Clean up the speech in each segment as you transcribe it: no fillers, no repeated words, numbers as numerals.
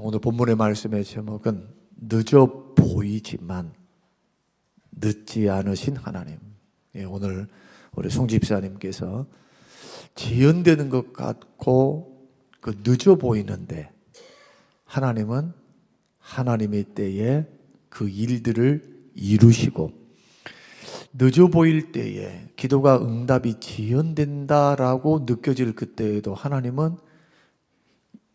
오늘 본문의 말씀의 제목은 늦어 보이지만 늦지 않으신 하나님. 오늘 우리 송 집사님께서 지연되는 것 같고 늦어 보이는데 하나님은 하나님의 때에 그 일들을 이루시고, 늦어 보일 때에 기도가 응답이 지연된다라고 느껴질 그때에도 하나님은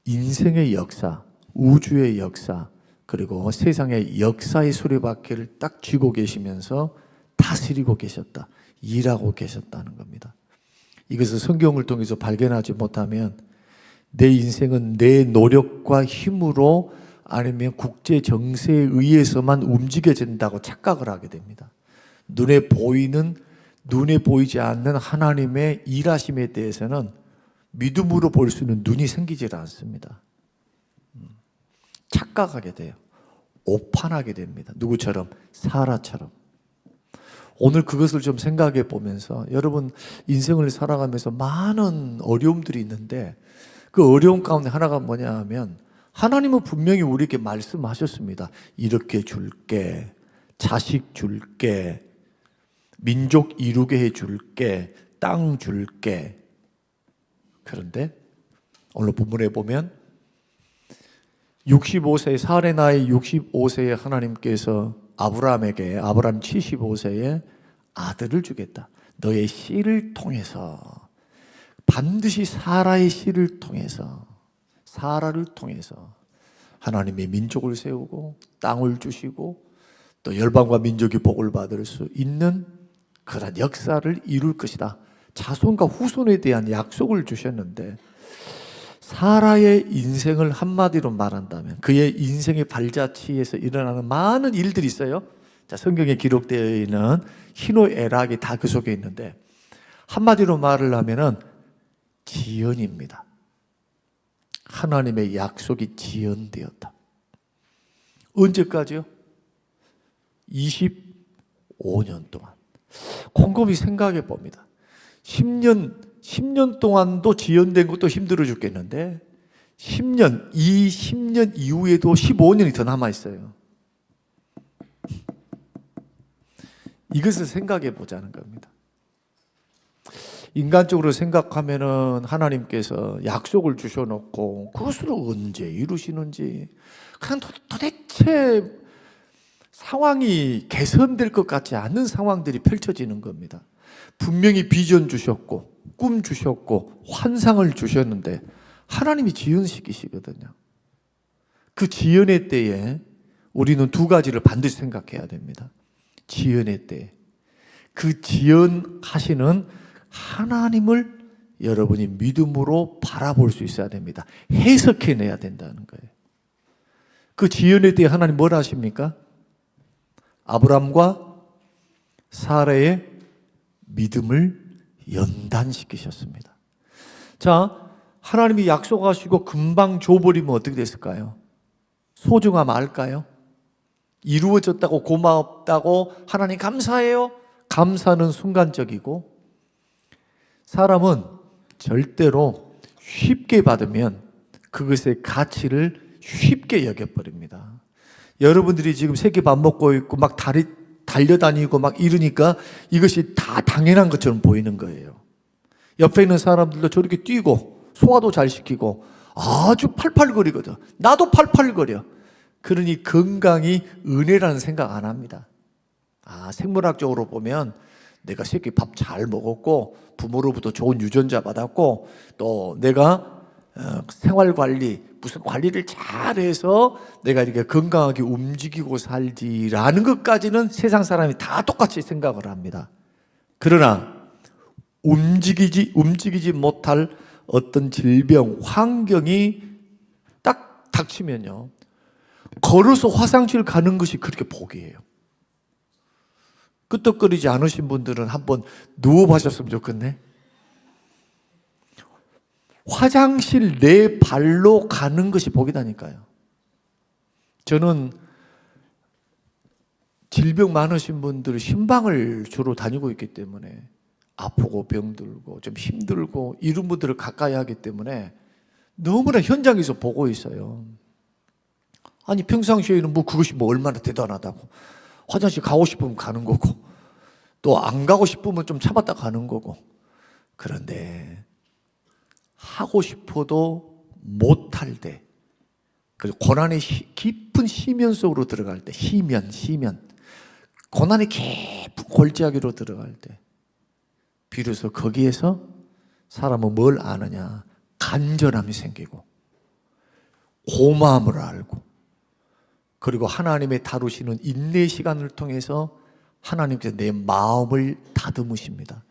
인생의 역사, 우주의 역사, 그리고 세상의 역사의 수레바퀴를 딱 쥐고 계시면서 다스리고 계셨다, 일하고 계셨다는 겁니다. 이것을 성경을 통해서 발견하지 못하면 내 인생은 내 노력과 힘으로 아니면 국제 정세에 의해서만 움직여진다고 착각을 하게 됩니다. 눈에 보이지 않는 하나님의 일하심에 대해서는 믿음으로 볼 수 있는 눈이 생기질 않습니다. 착각하게 돼요. 오판하게 됩니다. 누구처럼? 사라처럼. 오늘 그것을 좀 생각해 보면서, 여러분 인생을 살아가면서 많은 어려움들이 있는데 그 어려움 가운데 하나가 뭐냐 하면, 하나님은 분명히 우리에게 말씀하셨습니다. 이렇게 줄게, 자식 줄게, 민족 이루게 해줄게, 땅 줄게. 그런데 오늘 본문에 보면 65세, 살의 나이 65세에 하나님께서 아브라함 75세에 아들을 주겠다. 너의 씨를 통해서, 반드시 사라의 씨를 통해서, 사라를 통해서 하나님의 민족을 세우고 땅을 주시고 또 열방과 민족이 복을 받을 수 있는 그런 역사를 이룰 것이다. 자손과 후손에 대한 약속을 주셨는데, 사라의 인생을 한마디로 말한다면 그의 인생의 발자취에서 일어나는 많은 일들이 있어요. 자, 성경에 기록되어 있는 희노애락이 다 그 속에 있는데, 한마디로 말을 하면은 지연입니다. 하나님의 약속이 지연되었다. 언제까지요? 25년 동안. 곰곰이 생각해 봅니다. 10년 동안도 지연된 것도 힘들어 죽겠는데, 이 10년 이후에도 15년이 더 남아있어요. 이것을 생각해 보자는 겁니다. 인간적으로 생각하면은 하나님께서 약속을 주셔놓고 그것을 언제 이루시는지, 그냥 도대체 상황이 개선될 것 같지 않은 상황들이 펼쳐지는 겁니다. 분명히 비전 주셨고 꿈 주셨고 환상을 주셨는데 하나님이 지연시키시거든요. 그 지연의 때에 우리는 두 가지를 반드시 생각해야 됩니다. 지연의 때, 그 지연하시는 하나님을 여러분이 믿음으로 바라볼 수 있어야 됩니다. 해석해내야 된다는 거예요. 그 지연의 때에 하나님 뭘 하십니까? 아브람과 사라의 믿음을 연단시키셨습니다. 자, 하나님이 약속하시고 금방 줘버리면 어떻게 됐을까요? 소중함 알까요? 이루어졌다고 고맙다고 하나님 감사해요. 감사는 순간적이고, 사람은 절대로 쉽게 받으면 그것의 가치를 쉽게 여겨버립니다. 여러분들이 지금 3끼 밥 먹고 있고 막 달려다니고 막 이러니까 이것이 다 당연한 것처럼 보이는 거예요. 옆에 있는 사람들도 저렇게 뛰고 소화도 잘 시키고 아주 팔팔거리거든. 나도 팔팔거려. 그러니 건강이 은혜라는 생각 안 합니다. 생물학적으로 보면 내가 3끼 밥 잘 먹었고 부모로부터 좋은 유전자 받았고 또 내가 생활관리, 무슨 관리를 잘해서 내가 이렇게 건강하게 움직이고 살지라는 것까지는 세상 사람이 다 똑같이 생각을 합니다. 그러나 움직이지 못할 어떤 질병, 환경이 딱 닥치면요, 걸어서 화장실 가는 것이 그렇게 복이에요. 끄떡거리지 않으신 분들은 한번 누워보셨으면 좋겠네. 화장실 내 발로 가는 것이 복이다니까요. 저는 질병 많으신 분들 신방을 주로 다니고 있기 때문에 아프고 병들고 좀 힘들고 이런 분들을 가까이 하기 때문에 너무나 현장에서 보고 있어요. 아니 평상시에는 뭐 그것이 뭐 얼마나 대단하다고. 화장실 가고 싶으면 가는 거고, 또 안 가고 싶으면 좀 참았다 가는 거고. 그런데 하고 싶어도 못할 때, 그리고 고난의 깊은 시면 속으로 들어갈 때, 시면 고난의 깊은 골짜기로 들어갈 때, 비로소 거기에서 사람은 뭘 아느냐? 간절함이 생기고 고마움을 알고, 그리고 하나님의 다루시는 인내 시간을 통해서 하나님께서 내 마음을 다듬으십니다.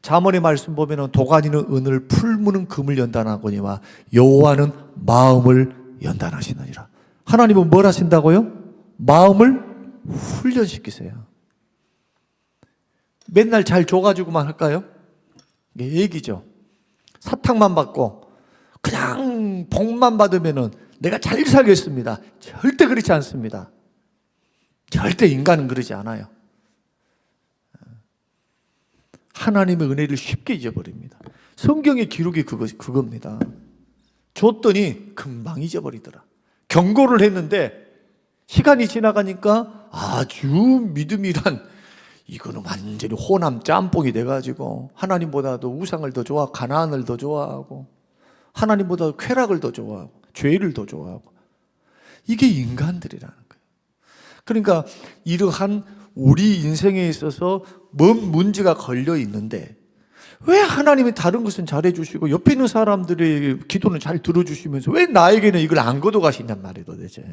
잠언의 말씀 보면은 도가니는 은을, 풀무는 금을 연단하거니와 여호와는 마음을 연단하시느니라. 하나님은 뭘 하신다고요? 마음을 훈련시키세요. 맨날 잘 줘가지고만 할까요? 이게 얘기죠. 사탕만 받고 그냥 복만 받으면은 내가 잘 살겠습니다. 절대 그렇지 않습니다. 절대 인간은 그러지 않아요. 하나님의 은혜를 쉽게 잊어버립니다. 성경의 기록이 그겁니다. 줬더니 금방 잊어버리더라. 경고를 했는데 시간이 지나가니까 아주 믿음이란, 이거는 완전히 호남 짬뽕이 돼가지고 하나님보다도 우상을 더 좋아하고 가나안을 더 좋아하고 하나님보다 쾌락을 더 좋아하고 죄를 더 좋아하고, 이게 인간들이라는 거예요. 그러니까 이러한 우리 인생에 있어서 뭔 문제가 걸려 있는데 왜 하나님이 다른 것은 잘해 주시고 옆에 있는 사람들의 기도는 잘 들어주시면서 왜 나에게는 이걸 안 걷어 가시냔 말이에요 도대체.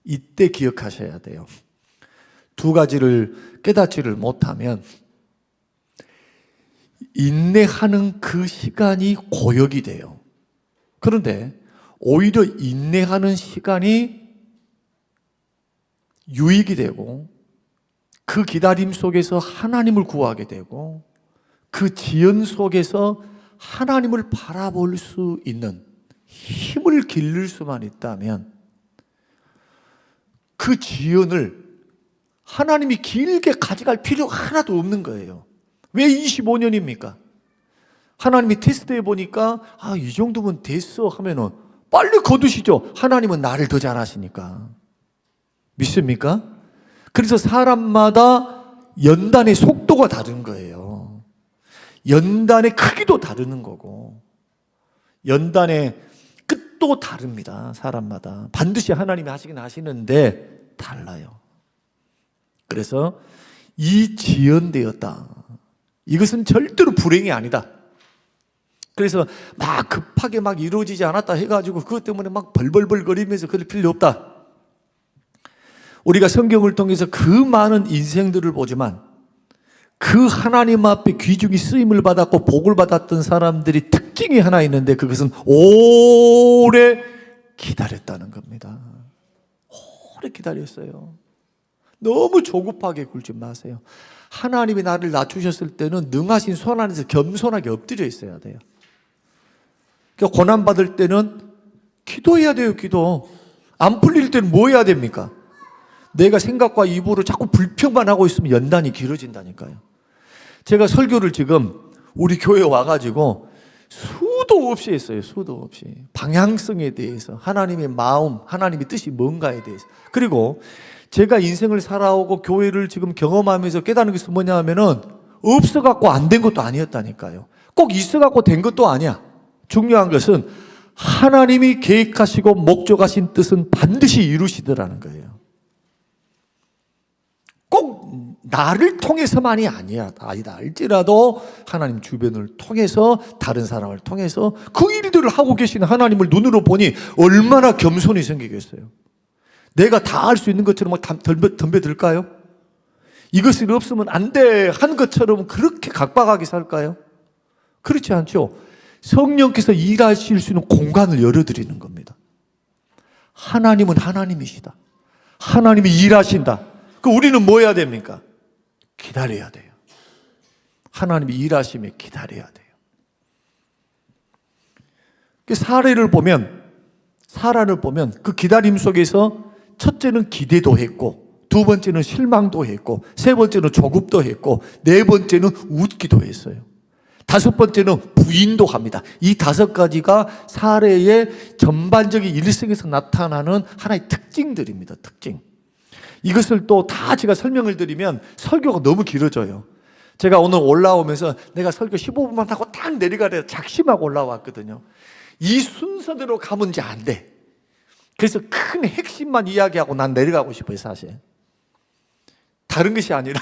이때 기억하셔야 돼요. 두 가지를 깨닫지를 못하면 인내하는 그 시간이 고역이 돼요. 그런데 오히려 인내하는 시간이 유익이 되고, 그 기다림 속에서 하나님을 구하게 되고, 그 지연 속에서 하나님을 바라볼 수 있는 힘을 기를 수만 있다면 그 지연을 하나님이 길게 가져갈 필요가 하나도 없는 거예요. 왜 25년입니까? 하나님이 테스트해 보니까 이 정도면 됐어 하면은 빨리 거두시죠. 하나님은 나를 더 잘하시니까. 믿습니까? 그래서 사람마다 연단의 속도가 다른 거예요. 연단의 크기도 다르는 거고, 연단의 끝도 다릅니다. 사람마다. 반드시 하나님이 하시긴 하시는데 달라요. 그래서 이 지연되었다, 이것은 절대로 불행이 아니다. 그래서 막 급하게 막 이루어지지 않았다 해가지고 그것 때문에 막 벌벌벌거리면서 그럴 필요 없다. 우리가 성경을 통해서 그 많은 인생들을 보지만 그 하나님 앞에 귀중히 쓰임을 받았고 복을 받았던 사람들이 특징이 하나 있는데, 그것은 오래 기다렸다는 겁니다. 오래 기다렸어요. 너무 조급하게 굴지 마세요. 하나님이 나를 낮추셨을 때는 능하신 손 안에서 겸손하게 엎드려 있어야 돼요. 그러니까 고난받을 때는 기도해야 돼요. 기도. 안 풀릴 때는 뭐 해야 됩니까? 내가 생각과 입으로 자꾸 불평만 하고 있으면 연단이 길어진다니까요. 제가 설교를 지금 우리 교회에 와가지고 수도 없이 했어요. 수도 없이. 방향성에 대해서, 하나님의 마음, 하나님의 뜻이 뭔가에 대해서. 그리고 제가 인생을 살아오고 교회를 지금 경험하면서 깨닫는 것은 뭐냐 하면은 없어갖고 안 된 것도 아니었다니까요. 꼭 있어갖고 된 것도 아니야. 중요한 것은 하나님이 계획하시고 목적하신 뜻은 반드시 이루시더라는 거예요. 꼭 나를 통해서만이 아니다 할지라도 하나님 주변을 통해서, 다른 사람을 통해서 그 일들을 하고 계시는 하나님을 눈으로 보니 얼마나 겸손이 생기겠어요. 내가 다 할 수 있는 것처럼 막 덤벼들까요? 이것이 없으면 안 돼 한 것처럼 그렇게 각박하게 살까요? 그렇지 않죠. 성령께서 일하실 수 있는 공간을 열어드리는 겁니다. 하나님은 하나님이시다. 하나님이 일하신다. 그 우리는 뭐 해야 됩니까? 기다려야 돼요. 하나님이 일하시며 기다려야 돼요. 그 사라를 보면 그 기다림 속에서 첫째는 기대도 했고, 두 번째는 실망도 했고, 세 번째는 조급도 했고, 네 번째는 웃기도 했어요. 다섯 번째는 부인도 합니다. 이 다섯 가지가 사례의 전반적인 일생에서 나타나는 하나의 특징들입니다. 특징. 이것을 또 다 제가 설명을 드리면 설교가 너무 길어져요. 제가 오늘 올라오면서 내가 설교 15분만 하고 딱 내려가려 작심하고 올라왔거든요. 이 순서대로 가면 이제 안 돼. 그래서 큰 핵심만 이야기하고 난 내려가고 싶어요, 사실. 다른 것이 아니라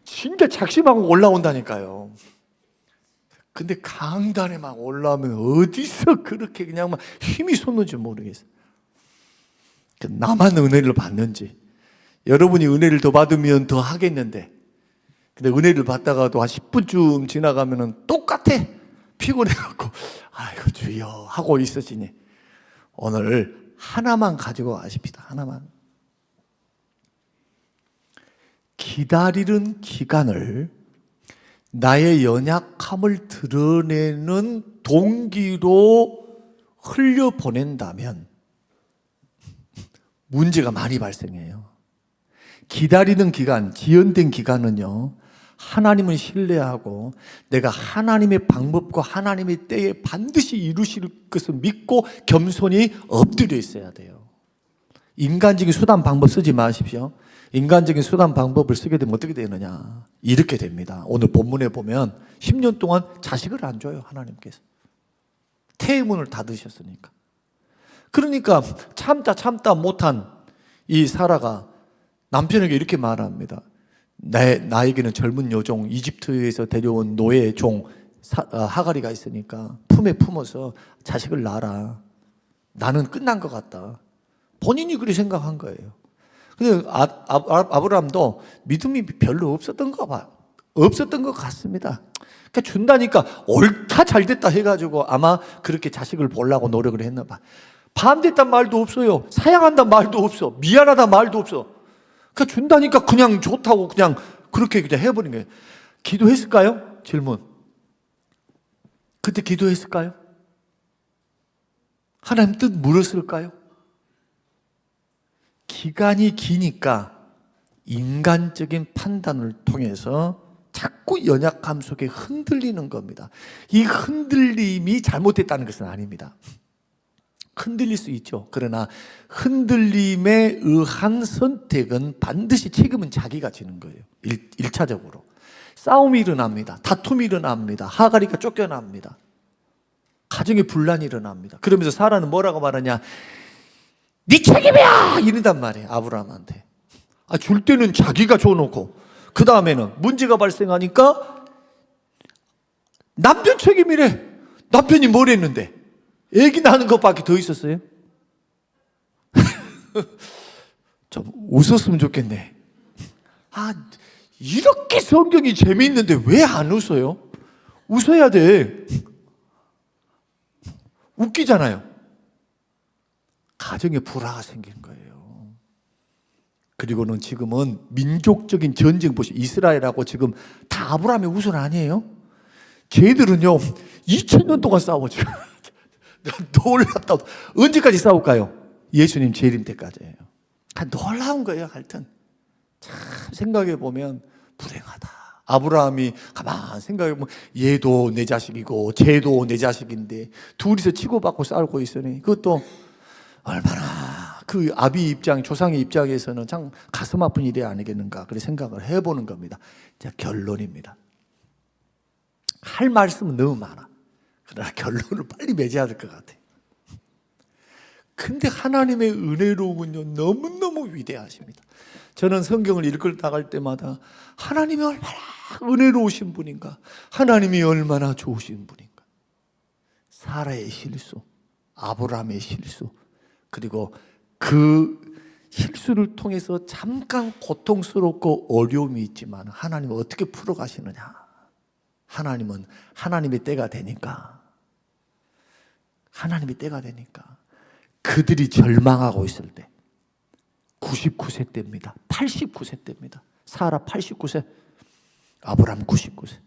진짜 작심하고 올라온다니까요. 근데 강단에 막 올라오면 어디서 그렇게 그냥 막 힘이 솟는지 모르겠어요. 나만 은혜를 받는지. 여러분이 은혜를 더 받으면 더 하겠는데, 근데 은혜를 받다가도 한 10분쯤 지나가면 똑같아. 피곤해갖고 아이고 주여 하고 있어지니 오늘 하나만 가지고 가십시다. 하나만. 기다리는 기간을 나의 연약함을 드러내는 동기로 흘려보낸다면 문제가 많이 발생해요. 기다리는 기간, 지연된 기간은요, 하나님을 신뢰하고 내가 하나님의 방법과 하나님의 때에 반드시 이루실 것을 믿고 겸손히 엎드려 있어야 돼요. 인간적인 수단 방법 쓰지 마십시오. 인간적인 수단 방법을 쓰게 되면 어떻게 되느냐, 이렇게 됩니다. 오늘 본문에 보면 10년 동안 자식을 안 줘요, 하나님께서. 태의문을 닫으셨으니까. 그러니까 참다 못한 이 사라가 남편에게 이렇게 말합니다. 나에게는 젊은 여종, 이집트에서 데려온 노예 종 하가리가 있으니까 품에 품어서 자식을 낳아라. 나는 끝난 것 같다. 본인이 그렇게 생각한 거예요. 근데 아브라함도 믿음이 별로 없었던 것 같습니다. 그러니까 준다니까 옳다 잘됐다 해가지고 아마 그렇게 자식을 보려고 노력을 했나 봐. 반대했단 말도 없어요. 사양한단 말도 없어. 미안하단 말도 없어. 그러니까 준다니까 그냥 좋다고 그냥 그렇게 그냥 해버린 거예요. 기도했을까요? 질문. 그때 기도했을까요? 하나님 뜻 물었을까요? 기간이 기니까 인간적인 판단을 통해서 자꾸 연약함 속에 흔들리는 겁니다. 이 흔들림이 잘못됐다는 것은 아닙니다. 흔들릴 수 있죠. 그러나 흔들림에 의한 선택은 반드시 책임은 자기가 지는 거예요. 1차적으로. 싸움이 일어납니다. 다툼이 일어납니다. 하가리가 쫓겨납니다. 가정에 분란이 일어납니다. 그러면서 사라는 뭐라고 말하냐? 네 책임이야! 이런단 말이에요, 아브라함한테. 줄 때는 자기가 줘놓고 그 다음에는 문제가 발생하니까 남편 책임이래. 남편이 뭘 했는데? 애기 낳는 것밖에 더 있었어요? 좀 웃었으면 좋겠네. 이렇게 성경이 재미있는데 왜 안 웃어요? 웃어야 돼. 웃기잖아요. 가정에 불화가 생긴 거예요. 그리고는 지금은 민족적인 전쟁 보시죠. 이스라엘하고 지금 다 아브라함의 우선 아니에요? 쟤들은요 2000년 동안 싸워죠. 놀랍다. 언제까지 싸울까요? 예수님 재림 때까지예요. 놀라운 거예요. 하여튼 참 생각해 보면 불행하다. 아브라함이 가만 생각해 보면 얘도 내 자식이고 쟤도 내 자식인데 둘이서 치고받고 싸우고 있으니 그것도 얼마나 그 아비 입장, 조상의 입장에서는 참 가슴 아픈 일이 아니겠는가 그렇게 생각을 해보는 겁니다. 자, 결론입니다. 할 말씀은 너무 많아. 그러나 결론을 빨리 맺어야 될 것 같아요. 근데 하나님의 은혜로움은요 너무너무 위대하십니다. 저는 성경을 읽을 나갈 때마다 하나님이 얼마나 은혜로우신 분인가, 하나님이 얼마나 좋으신 분인가. 사라의 실수, 아브라함의 실수, 그리고 그 실수를 통해서 잠깐 고통스럽고 어려움이 있지만 하나님은 어떻게 풀어가시느냐. 하나님은 하나님의 때가 되니까, 하나님의 때가 되니까 그들이 절망하고 있을 때 99세 때입니다. 89세 때입니다. 사라 89세, 아브라함 99세.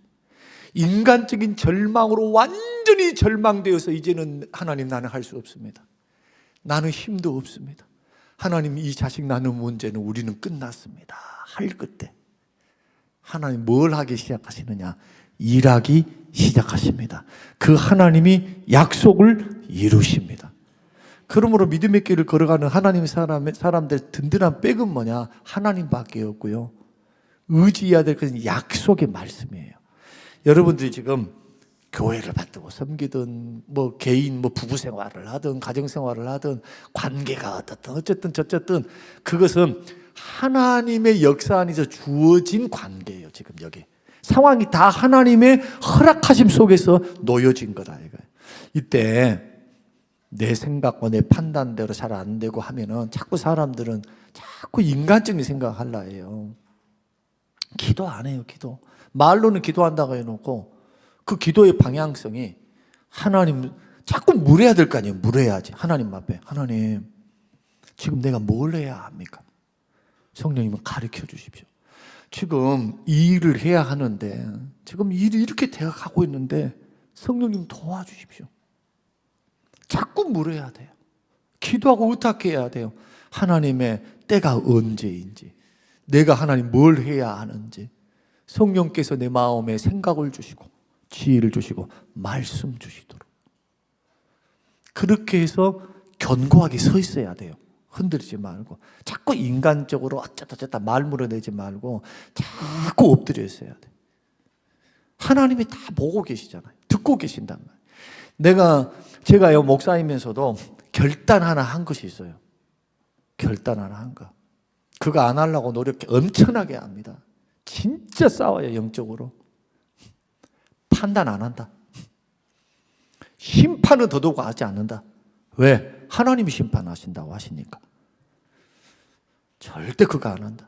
인간적인 절망으로 완전히 절망되어서 이제는 하나님 나는 할 수 없습니다. 나는 힘도 없습니다. 하나님 이 자식 낳는 문제는 우리는 끝났습니다. 할 그때 하나님 뭘 하기 시작하시느냐? 일하기 시작하십니다. 그 하나님이 약속을 이루십니다. 그러므로 믿음의 길을 걸어가는 하나님 사람들 든든한 백은 뭐냐? 하나님밖에 없고요. 의지해야 될 것은 약속의 말씀이에요. 여러분들이 지금 교회를 받들고 섬기든 뭐 개인 뭐 부부 생활을 하든 가정 생활을 하든 관계가 어쨌든 저쨌든 그것은 하나님의 역사 안에서 주어진 관계예요. 지금 여기 상황이 다 하나님의 허락하심 속에서 놓여진 거다 이거예요. 이때 내 생각과 내 판단대로 잘 안 되고 하면은 자꾸 사람들은 자꾸 인간적인 생각을 하려 해요. 기도 안 해요. 기도 말로는 기도한다고 해놓고 그 기도의 방향성이 하나님 자꾸 물어야 될 거 아니에요. 물어야지. 하나님 앞에 하나님 지금 내가 뭘 해야 합니까? 성령님은 가르쳐 주십시오. 지금 이 일을 해야 하는데 지금 일이 이렇게 되어가고 있는데 성령님 도와주십시오. 자꾸 물어야 돼요. 기도하고 의탁해야 돼요. 하나님의 때가 언제인지, 내가 하나님 뭘 해야 하는지 성령께서 내 마음에 생각을 주시고 지혜를 주시고 말씀 주시도록 그렇게 해서 견고하게 서 있어야 돼요. 흔들리지 말고 자꾸 인간적으로 어쩌다 말 물어내지 말고 자꾸 엎드려 있어야 돼. 하나님이 다 보고 계시잖아요. 듣고 계신단 말이에요. 제가요 목사이면서도 결단 하나 한 것이 있어요. 결단 하나 한 거. 그거 안 하려고 노력 엄청나게 합니다. 진짜 싸워요. 영적으로. 판단 안 한다. 심판은 더더욱 하지 않는다. 왜? 하나님이 심판하신다고 하시니까. 절대 그거 안 한다.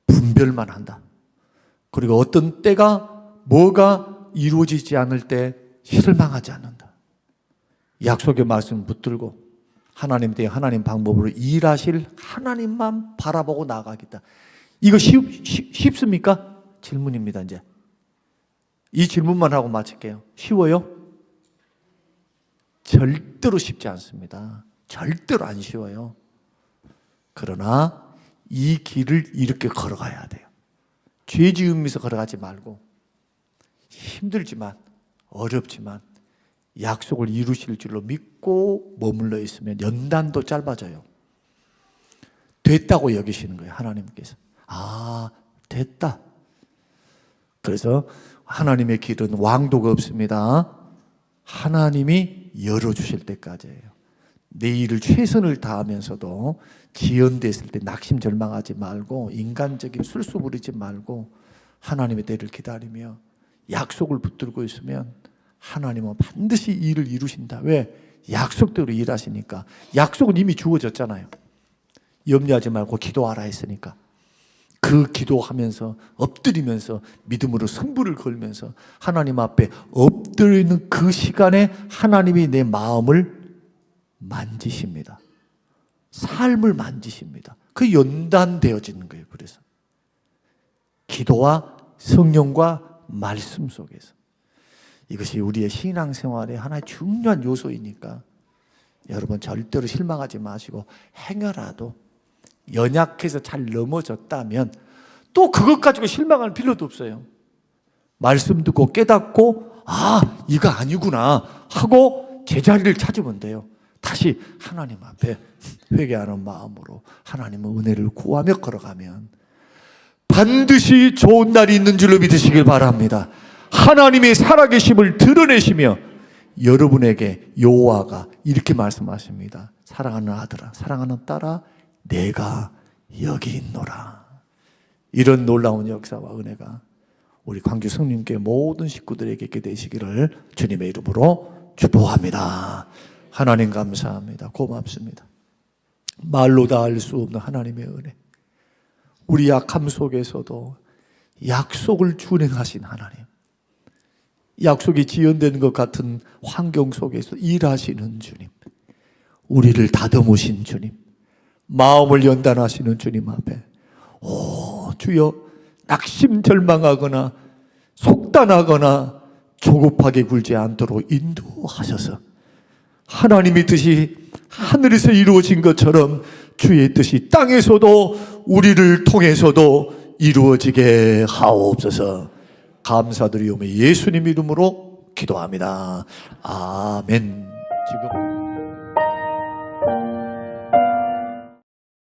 분별만 한다. 그리고 어떤 때가 뭐가 이루어지지 않을 때 실망하지 않는다. 약속의 말씀 붙들고 하나님 때 하나님 방법으로 일하실 하나님만 바라보고 나아가겠다. 이거 쉽습니까? 질문입니다. 이제 이 질문만 하고 마칠게요. 쉬워요? 절대로 쉽지 않습니다. 절대로 안 쉬워요. 그러나 이 길을 이렇게 걸어가야 돼요. 죄 지으면서 걸어가지 말고 힘들지만 어렵지만 약속을 이루실 줄로 믿고 머물러 있으면 연단도 짧아져요. 됐다고 여기시는 거예요. 하나님께서. 아, 됐다. 그래서 하나님의 길은 왕도가 없습니다. 하나님이 열어주실 때까지예요. 내 일을 최선을 다하면서도 지연됐을 때 낙심절망하지 말고 인간적인 술수 부리지 말고 하나님의 때를 기다리며 약속을 붙들고 있으면 하나님은 반드시 일을 이루신다. 왜? 약속대로 일하시니까. 약속은 이미 주어졌잖아요. 염려하지 말고 기도하라 했으니까. 그 기도하면서 엎드리면서 믿음으로 승부를 걸면서 하나님 앞에 엎드리는 그 시간에 하나님이 내 마음을 만지십니다. 삶을 만지십니다. 그 연단되어지는 거예요. 그래서 기도와 성령과 말씀 속에서 이것이 우리의 신앙생활의 하나의 중요한 요소이니까 여러분 절대로 실망하지 마시고 행여라도 연약해서 잘 넘어졌다면 또 그것 가지고 실망할 필요도 없어요. 말씀 듣고 깨닫고 아 이거 아니구나 하고 제자리를 찾으면 돼요. 다시 하나님 앞에 회개하는 마음으로 하나님의 은혜를 구하며 걸어가면 반드시 좋은 날이 있는 줄로 믿으시길 바랍니다. 하나님의 살아계심을 드러내시며 여러분에게 여호와가 이렇게 말씀하십니다. 사랑하는 아들아, 사랑하는 딸아, 내가 여기 있노라. 이런 놀라운 역사와 은혜가 우리 광주 성령교회 모든 식구들에게 있게 되시기를 주님의 이름으로 축복합니다. 하나님 감사합니다. 고맙습니다. 말로 다 알 수 없는 하나님의 은혜, 우리 약함 속에서도 약속을 준행하신 하나님, 약속이 지연되는 것 같은 환경 속에서 일하시는 주님, 우리를 다듬으신 주님, 마음을 연단하시는 주님 앞에 오 주여, 낙심절망하거나 속단하거나 조급하게 굴지 않도록 인도하셔서 하나님의 뜻이 하늘에서 이루어진 것처럼 주의 뜻이 땅에서도 우리를 통해서도 이루어지게 하옵소서. 감사드리오며 예수님 이름으로 기도합니다. 아멘. 지금